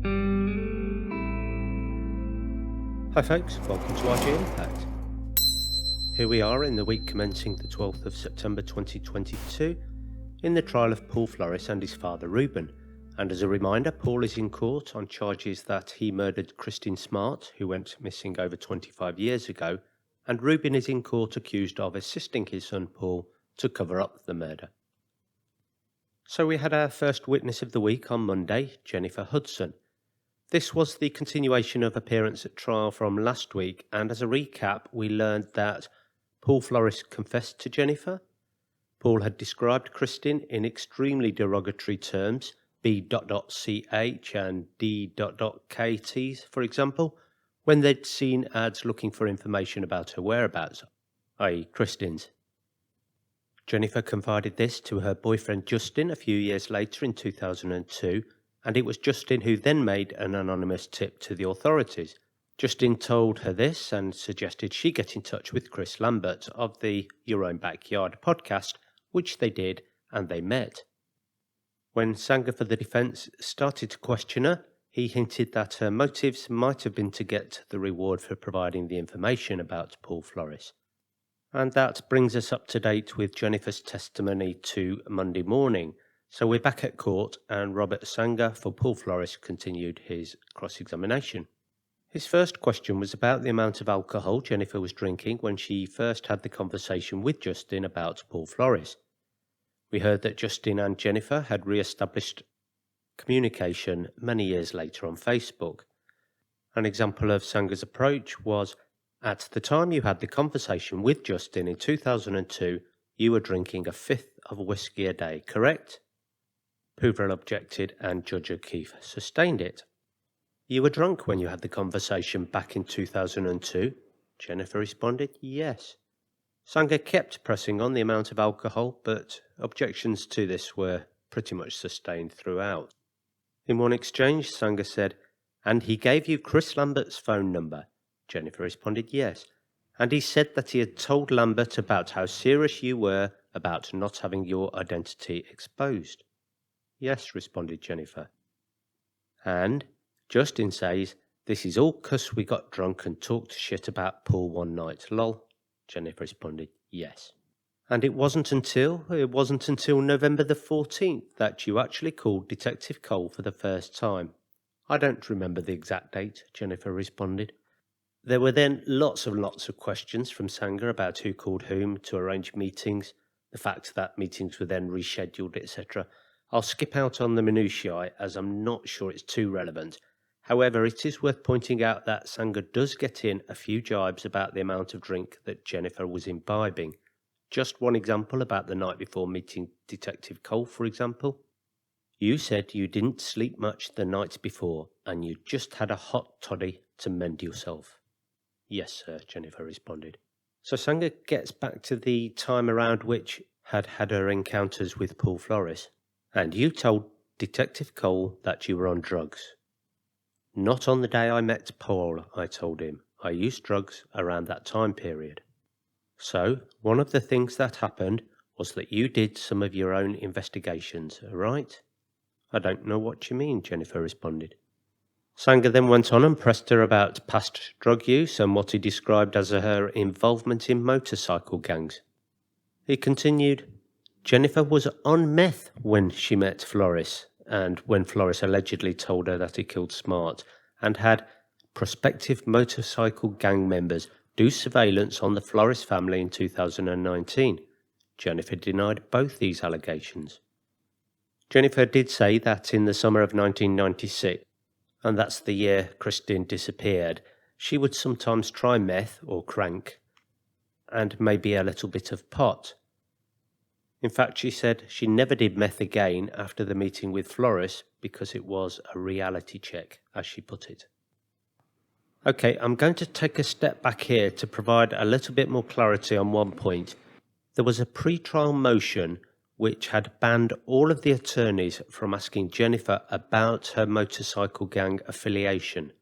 Hi folks, welcome to RJA Impact. Here we are in the week commencing the 12th of September 2022 in the trial of Paul Flores and his father Reuben. And as a reminder, Paul is in court on charges that he murdered Kristin Smart, who went missing over 25 years ago, and Reuben is in court accused of assisting his son Paul to cover up the murder. So we had our first witness of the week on Monday, Jennifer Hudson. This was the continuation of appearance at trial from last week, and as a recap, we learned that Paul Flores confessed to Jennifer. Paul had described Kristin in extremely derogatory terms, B.ch and D.kt's, for example, when they'd seen ads looking for information about her whereabouts, i.e. Kristin's. Jennifer confided this to her boyfriend Justin a few years later in 2002, and it was Justin who then made an anonymous tip to the authorities. Justin told her this and suggested she get in touch with Chris Lambert of the Your Own Backyard podcast, which they did, and they met. When Sanger for the defence started to question her, he hinted that her motives might have been to get the reward for providing the information about Paul Flores. And that brings us up to date with Jennifer's testimony to Monday morning. So we're back at court, and Robert Sanger for Paul Flores continued his cross-examination. His first question was about the amount of alcohol Jennifer was drinking when she first had the conversation with Justin about Paul Flores. We heard that Justin and Jennifer had re-established communication many years later on Facebook. An example of Sanger's approach was, at the time you had the conversation with Justin in 2002, you were drinking a fifth of whiskey a day, correct? Pouvrel objected and Judge O'Keefe sustained it. You were drunk when you had the conversation back in 2002? Jennifer responded, yes. Sanger kept pressing on the amount of alcohol, but objections to this were pretty much sustained throughout. In one exchange, Sanger said, and he gave you Chris Lambert's phone number? Jennifer responded, yes. And he said that he had told Lambert about how serious you were about not having your identity exposed? Yes, responded Jennifer. And Justin says, this is all 'cause we got drunk and talked shit about Paul one night, lol. Jennifer responded, yes. And it wasn't until November the 14th that you actually called Detective Cole for the first time. I don't remember the exact date, Jennifer responded. There were then lots of questions from Sanger about who called whom to arrange meetings, the fact that meetings were then rescheduled, etc. I'll skip out on the minutiae as I'm not sure it's too relevant. However, it is worth pointing out that Sanger does get in a few jibes about the amount of drink that Jennifer was imbibing. Just one example about the night before meeting Detective Cole, for example. You said you didn't sleep much the night before and you just had a hot toddy to mend yourself. Yes, sir, Jennifer responded. So Sanger gets back to the time around which had her encounters with Paul Flores. And you told Detective Cole that you were on drugs. Not on the day I met Paul, I told him. I used drugs around that time period. So, one of the things that happened was that you did some of your own investigations, right? I don't know what you mean, Jennifer responded. Sanger then went on and pressed her about past drug use and what he described as her involvement in motorcycle gangs. He continued, Jennifer was on meth when she met Flores, and when Flores allegedly told her that he killed Smart, and had prospective motorcycle gang members do surveillance on the Flores family in 2019. Jennifer denied both these allegations. Jennifer did say that in the summer of 1996, and that's the year Kristin disappeared, she would sometimes try meth or crank, and maybe a little bit of pot. In fact, she said she never did meth again after the meeting with Flores because it was a reality check, as she put it. Okay, I'm going to take a step back here to provide a little bit more clarity on one point. There was a pre-trial motion which had banned all of the attorneys from asking Jennifer about her motorcycle gang affiliation.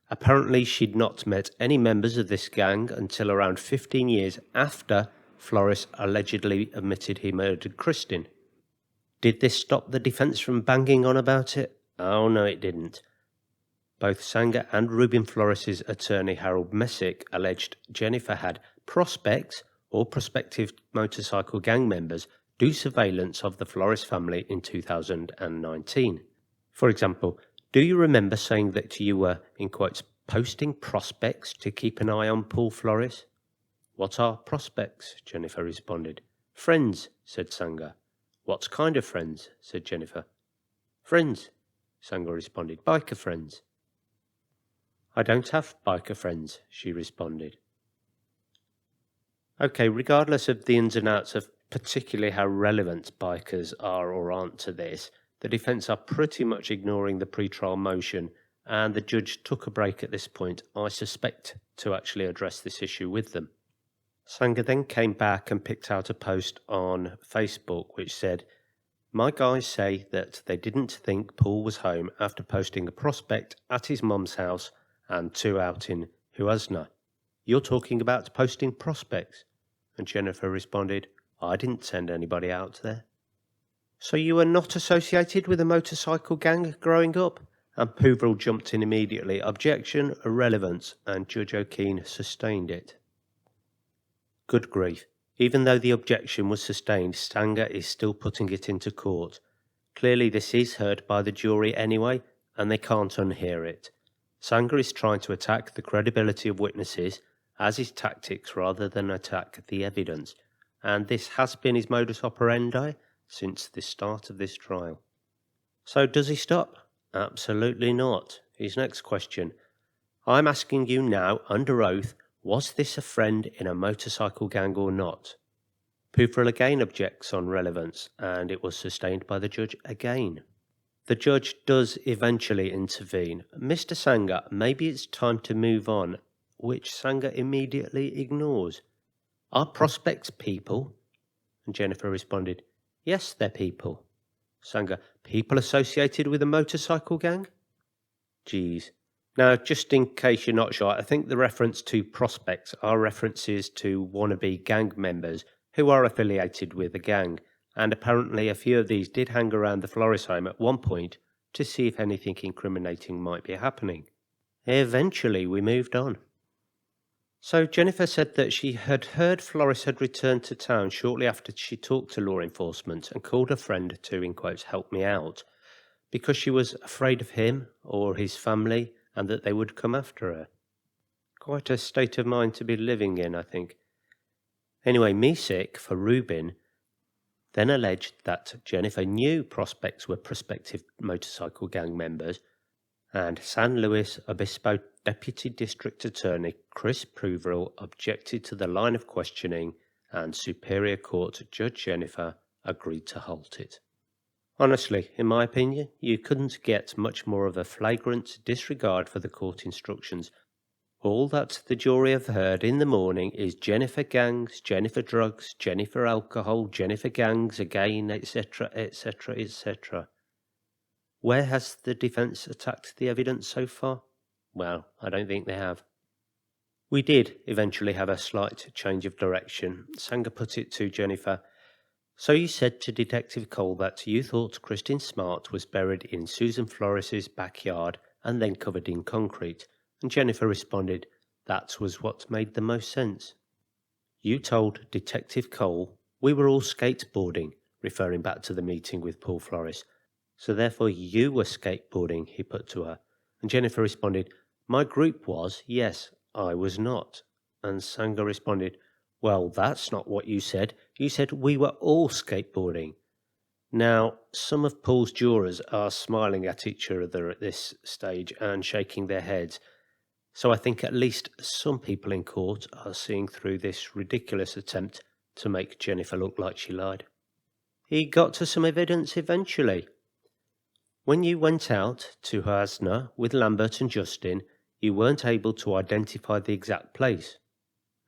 Apparently, she'd not met any members of this gang until around 15 years after Flores allegedly admitted he murdered Kristin. Did this stop the defence from banging on about it? Oh no, it didn't. both Sanger and Reuben Flores' attorney Harold Messick alleged Jennifer had prospects or prospective motorcycle gang members do surveillance of the Flores family in 2019. For example, do you remember saying that you were, in quotes, posting prospects to keep an eye on Paul Flores? What are prospects? Jennifer responded. Friends, said Sanger. What kind of friends? Said Jennifer. Friends, Sanger responded. Biker friends. I don't have biker friends, she responded. Okay, regardless of the ins and outs of particularly how relevant bikers are or aren't to this, the defence are pretty much ignoring the pre-trial motion, and the judge took a break at this point, I suspect, to actually address this issue with them. Sanger then came back and picked out a post on Facebook which said, my guys say that they didn't think Paul was home after posting a prospect at his mum's house and 2 out in Huasna. You're talking about posting prospects? And Jennifer responded, I didn't send anybody out there. So you were not associated with a motorcycle gang growing up? And Pouvrel jumped in immediately. Objection, irrelevance, and Judge O'Keefe sustained it. Good grief. Even though the objection was sustained, Sanger is still putting it into court. Clearly this is heard by the jury anyway, and they can't unhear it. Sanger is trying to attack the credibility of witnesses as his tactics rather than attack the evidence, and this has been his modus operandi since the start of this trial. So does he stop? Absolutely not. His next question. I'm asking you now, under oath, was this a friend in a motorcycle gang or not? Pouvrel again objects on relevance, and it was sustained by the judge again. The judge does eventually intervene. Mr. Sanger, maybe it's time to move on, which Sanger immediately ignores. Are prospects people? And Jennifer responded, yes, they're people. Sanger, people associated with a motorcycle gang? Geez. Now, just in case you're not sure, I think the reference to prospects are references to wannabe gang members who are affiliated with a gang, and apparently a few of these did hang around the Flores home at one point to see if anything incriminating might be happening. Eventually, we moved on. So Jennifer said that she had heard Flores had returned to town shortly after she talked to law enforcement and called a friend to, in quotes, help me out, because she was afraid of him or his family and that they would come after her. Quite a state of mind to be living in, I think. Anyway, Messick, for Reuben, then alleged that Jennifer knew prospects were prospective motorcycle gang members, and San Luis Obispo Deputy District Attorney Chris Pouvrel objected to the line of questioning, and Superior Court Judge Jennifer agreed to halt it. Honestly, in my opinion, you couldn't get much more of a flagrant disregard for the court instructions. All that the jury have heard in the morning is Jennifer gangs, Jennifer drugs, Jennifer alcohol, Jennifer gangs again, etc., etc., etc. Where has the defence attacked the evidence so far? Well, I don't think they have. We did eventually have a slight change of direction. Sanger put it to Jennifer, so you said to Detective Cole that you thought Kristin Smart was buried in Susan Flores' backyard and then covered in concrete, and Jennifer responded, that was what made the most sense. You told Detective Cole we were all skateboarding, referring back to the meeting with Paul Flores, so therefore you were skateboarding, he put to her, and Jennifer responded, my group was, yes, I was not, and Sanger responded, well, that's not what you said. You said we were all skateboarding. Now, some of Paul's jurors are smiling at each other at this stage and shaking their heads, so I think at least some people in court are seeing through this ridiculous attempt to make Jennifer look like she lied. He got to some evidence eventually. When you went out to Huasna with Lambert and Justin, you weren't able to identify the exact place,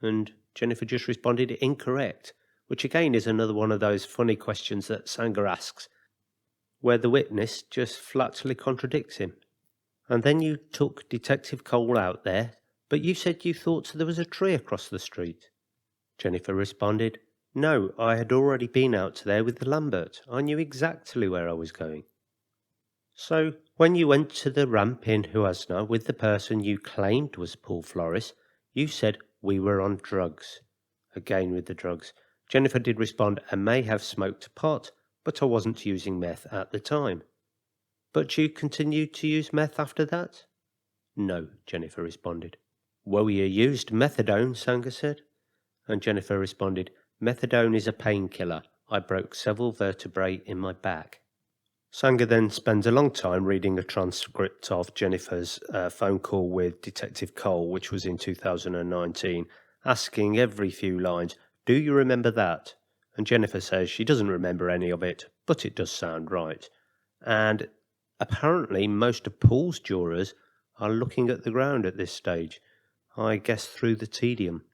and Jennifer just responded incorrect, which again is another one of those funny questions that Sanger asks, where the witness just flatly contradicts him. And then you took Detective Cole out there, but you said you thought there was a tree across the street. Jennifer responded, no, I had already been out there with Lambert. I knew exactly where I was going. So, When you went to the ramp in Huasna with the person you claimed was Paul Flores, you said we were on drugs. Again with the drugs. Jennifer did respond, I may have smoked pot, but I wasn't using meth at the time. But you continued to use meth after that? No, Jennifer responded. Well, you used methadone, Sanger said. And Jennifer responded, methadone is a painkiller. I broke several vertebrae in my back. Sanger then spends a long time reading a transcript of Jennifer's phone call with Detective Cole, which was in 2019, asking every few lines, do you remember that? And Jennifer says she doesn't remember any of it, but it does sound right. And apparently most of Paul's jurors are looking at the ground at this stage, I guess through the tedium.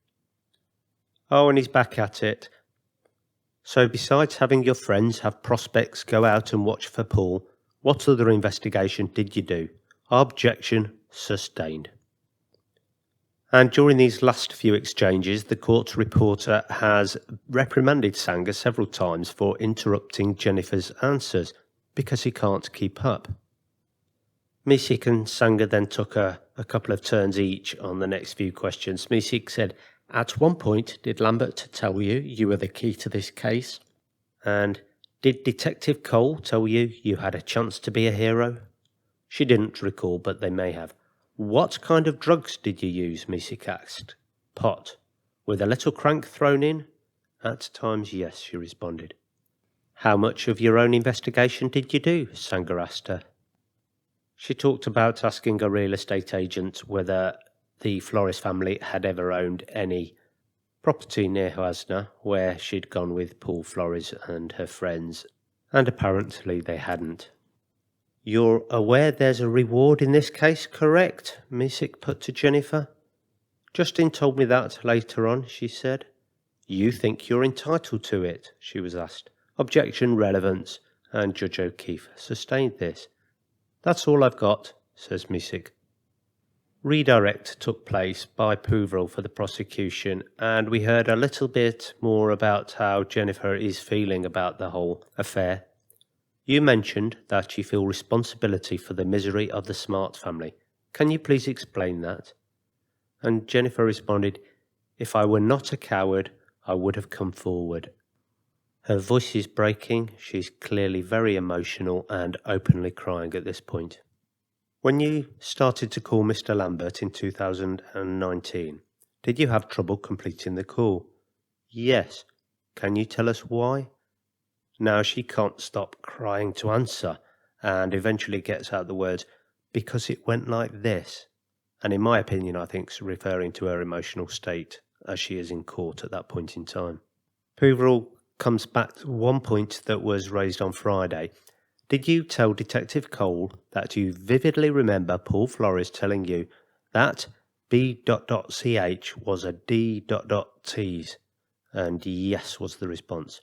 Oh, and he's back at it. So besides having your friends have prospects go out and watch for Paul, what other investigation did you do? Objection sustained. And during these last few exchanges, the court reporter has reprimanded Sanger several times for interrupting Jennifer's answers because he can't keep up. Misik and Sanger then took a couple of turns each on the next few questions. Misik said, at one point, did Lambert tell you were the key to this case? And did Detective Cole tell you had a chance to be a hero? She didn't recall, but they may have. What kind of drugs did you use? Misik asked. Pot. With a little crank thrown in? At times, yes, she responded. How much of your own investigation did you do? Sanger asked her. She talked about asking a real estate agent whether the Flores family had ever owned any property near Huasna, where she'd gone with Paul Flores and her friends, and apparently they hadn't. You're aware there's a reward in this case, correct? Misik put to Jennifer. Justin told me that later on, she said. You think you're entitled to it? She was asked. Objection, relevance, and Judge O'Keefe sustained this. That's all I've got, says Misik. Redirect took place by Pouvrel for the prosecution, and we heard a little bit more about how Jennifer is feeling about the whole affair. You mentioned that you feel responsibility for the misery of the Smart family. Can you please explain that? And Jennifer responded, if I were not a coward, I would have come forward. Her voice is breaking, she's clearly very emotional and openly crying at this point. When you started to call Mr. Lambert in 2019, did you have trouble completing the call? Yes. Can you tell us why? Now she can't stop crying to answer, and eventually gets out the words, because it went like this. And in my opinion, I think it's referring to her emotional state as she is in court at that point in time. Pouvrel comes back to one point that was raised on Friday. Did you tell Detective Cole that you vividly remember Paul Flores telling you that B.ch was a D.T's? And yes was the response.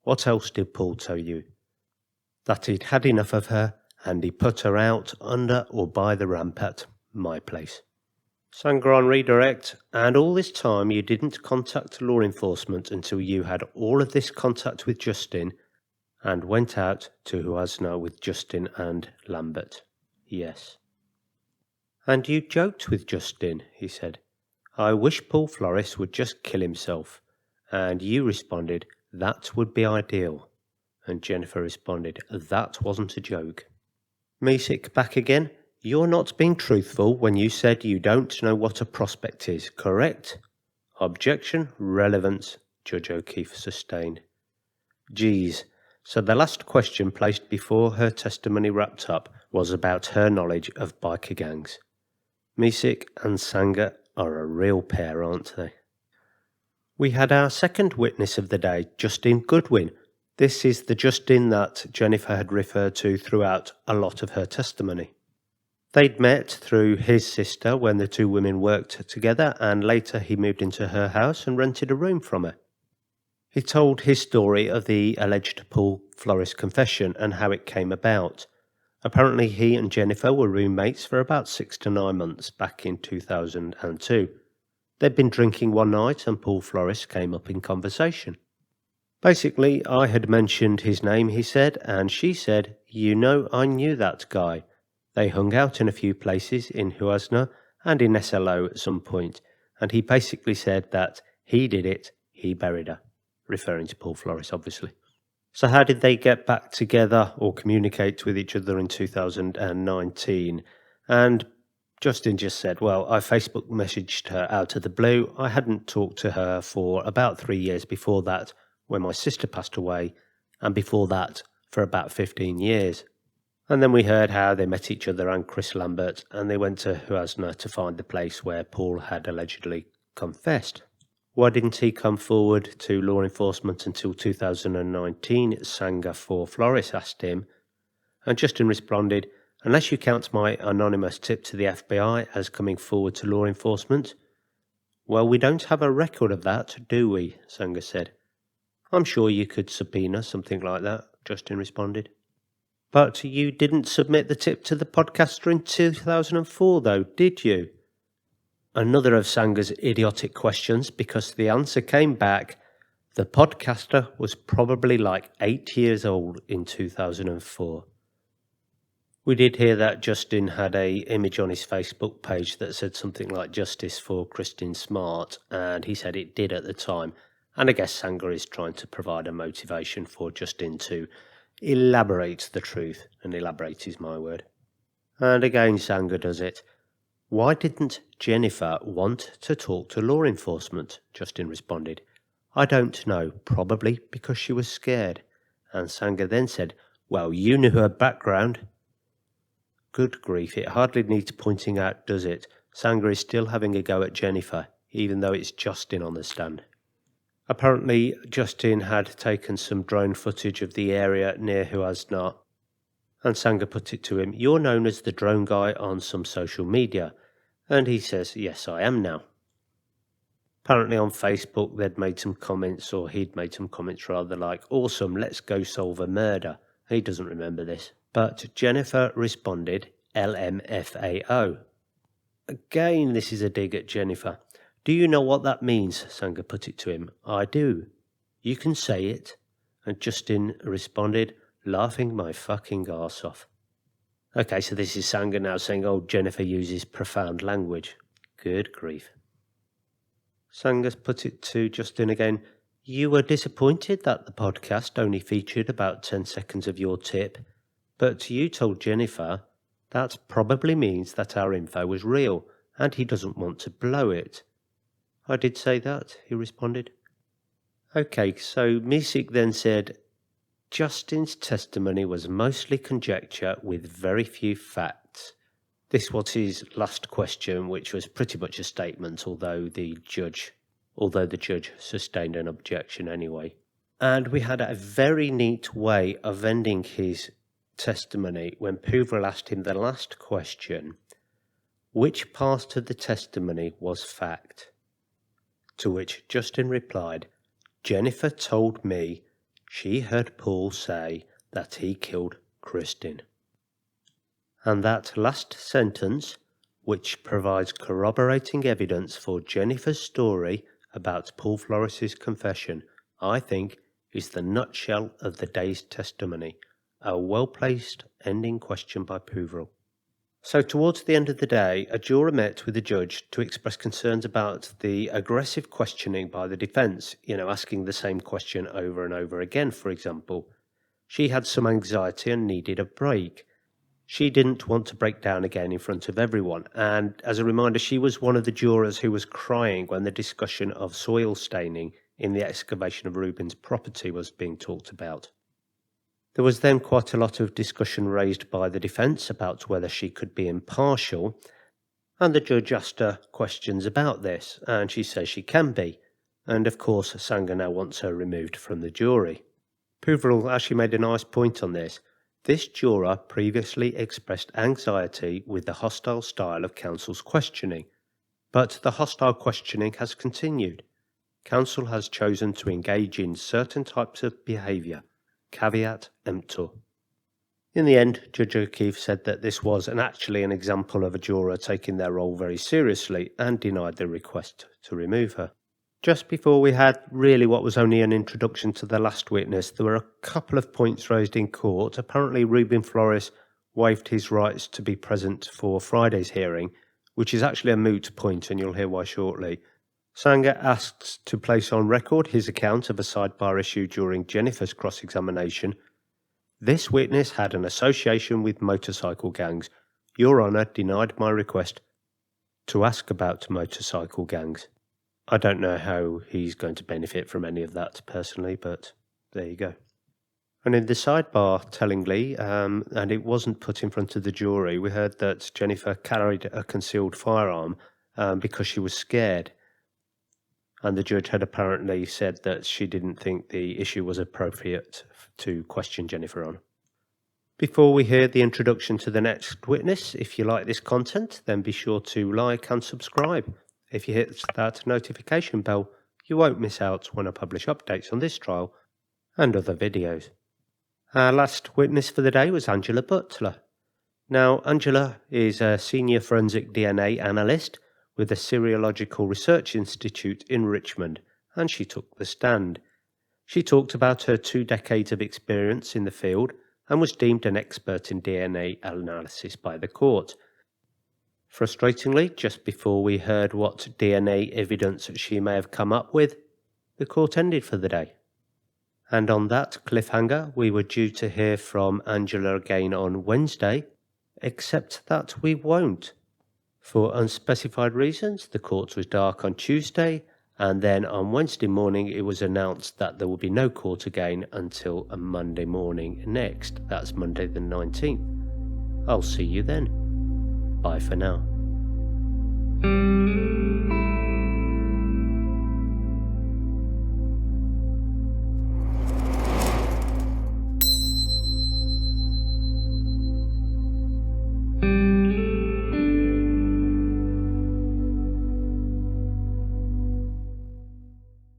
What else did Paul tell you? That he'd had enough of her and he put her out under or by the ramp at my place. Sanger on redirect, and all this time you didn't contact law enforcement until you had all of this contact with Justin and went out to Huasna with Justin and Lambert. Yes. And you joked with Justin, he said. I wish Paul Flores would just kill himself. And you responded, that would be ideal. And Jennifer responded, that wasn't a joke. Misik back again. You're not being truthful when you said you don't know what a prospect is, correct? Objection, relevance, Judge O'Keefe sustained. Geez, so the last question placed before her testimony wrapped up was about her knowledge of biker gangs. Misik and Sanger are a real pair, aren't they? We had our second witness of the day, Justin Goodwin. This is the Justin that Jennifer had referred to throughout a lot of her testimony. They'd met through his sister when the two women worked together, and later he moved into her house and rented a room from her. He told his story of the alleged Paul Flores confession and how it came about. Apparently he and Jennifer were roommates for about 6 to 9 months back in 2002. They'd been drinking one night and Paul Flores came up in conversation. Basically, I had mentioned his name, he said, and she said, you know, I knew that guy. They hung out in a few places in Huasna and in SLO at some point, and he basically said that he did it, he buried her, referring to Paul Flores, obviously. So how did they get back together or communicate with each other in 2019? And Justin just said, well, I Facebook messaged her out of the blue. I hadn't talked to her for about 3 years before that, when my sister passed away, and before that for about 15 years. And then we heard how they met each other and Chris Lambert, and they went to Huasna to find the place where Paul had allegedly confessed. Why didn't he come forward to law enforcement until 2019? Sanga for Flores asked him, and Justin responded, unless you count my anonymous tip to the FBI as coming forward to law enforcement. Well, we don't have a record of that, do we? Sanga said. I'm sure you could subpoena something like that, Justin responded. But you didn't submit the tip to the podcaster in 2004 though, did you? Another of Sanga's idiotic questions, because the answer came back, the podcaster was probably like 8 years old in 2004. We did hear that Justin had an image on his Facebook page that said something like justice for Kristin Smart, and he said it did at the time, and I guess Sanga is trying to provide a motivation for Justin to elaborate the truth, and elaborate is my word. And again Sanga does it. Why didn't Jennifer want to talk to law enforcement? Justin responded. I don't know, probably because she was scared. And Sanga then said, well, you knew her background. Good grief, it hardly needs pointing out, does it? Sanga is still having a go at Jennifer, even though it's Justin on the stand. Apparently, Justin had taken some drone footage of the area near Huasna, and Sanga put it to him, you're known as the drone guy on some social media. And he says, yes, I am now. Apparently on Facebook they'd made some comments, or he'd made some comments rather, like, awesome, let's go solve a murder. He doesn't remember this. But Jennifer responded, LMFAO. Again, this is a dig at Jennifer. Do you know what that means? Sanga put it to him. I do. You can say it. And Justin responded, laughing my fucking arse off. Okay, so this is Sanga now saying, oh, Jennifer uses profound language. Good grief. Sanga's put it to Justin again. You were disappointed that the podcast only featured about 10 seconds of your tip, but you told Jennifer that probably means that our info was real, and he doesn't want to blow it. I did say that, he responded. Okay, so Misik then said, Justin's testimony was mostly conjecture with very few facts. This was his last question, which was pretty much a statement, although the judge sustained an objection anyway. And we had a very neat way of ending his testimony when Puvril asked him the last question, which part of the testimony was fact? To which Justin replied, Jennifer told me she heard Paul say that he killed Kristin. And that last sentence, which provides corroborating evidence for Jennifer's story about Paul Flores' confession, I think is the nutshell of the day's testimony, a well-placed ending question by Puvril. So towards the end of the day, a juror met with the judge to express concerns about the aggressive questioning by the defence, asking the same question over and over again, for example. She had some anxiety and needed a break. She didn't want to break down again in front of everyone, and as a reminder, she was one of the jurors who was crying when the discussion of soil staining in the excavation of Rubin's property was being talked about. There was then quite a lot of discussion raised by the defence about whether she could be impartial, and the judge asked her questions about this, and she says she can be, and of course Sanga now wants her removed from the jury. Puvril actually made a nice point on this. This juror previously expressed anxiety with the hostile style of counsel's questioning, but the hostile questioning has continued. Counsel has chosen to engage in certain types of behaviour. Caveat emptor. In the end, Judge O'Keefe said that this was actually an example of a juror taking their role very seriously and denied the request to remove her. Just before we had really what was only an introduction to the last witness, there were a couple of points raised in court. Apparently Rubin Flores waived his rights to be present for Friday's hearing, which is actually a moot point, and you'll hear why shortly. Sanger asks to place on record his account of a sidebar issue during Jennifer's cross-examination. This witness had an association with motorcycle gangs. Your Honour denied my request to ask about motorcycle gangs. I don't know how he's going to benefit from any of that personally, but there you go. And in the sidebar, tellingly, and it wasn't put in front of the jury, we heard that Jennifer carried a concealed firearm because she was scared. And the judge had apparently said that she didn't think the issue was appropriate to question Jennifer on. Before we hear the introduction to the next witness, if you like this content, then be sure to like and subscribe. If you hit that notification bell, you won't miss out when I publish updates on this trial and other videos. Our last witness for the day was Angela Butler. Now, Angela is a senior forensic DNA analyst with the Serological Research Institute in Richmond, and she took the stand. She talked about her 2 decades of experience in the field and was deemed an expert in DNA analysis by the court. Frustratingly, just before we heard what DNA evidence she may have come up with, the court ended for the day. And on that cliffhanger, we were due to hear from Angela again on Wednesday, except that we won't. For unspecified reasons, the court was dark on Tuesday, and then on Wednesday morning it was announced that there will be no court again until a Monday morning next. That's Monday the 19th. I'll see you then. Bye for now.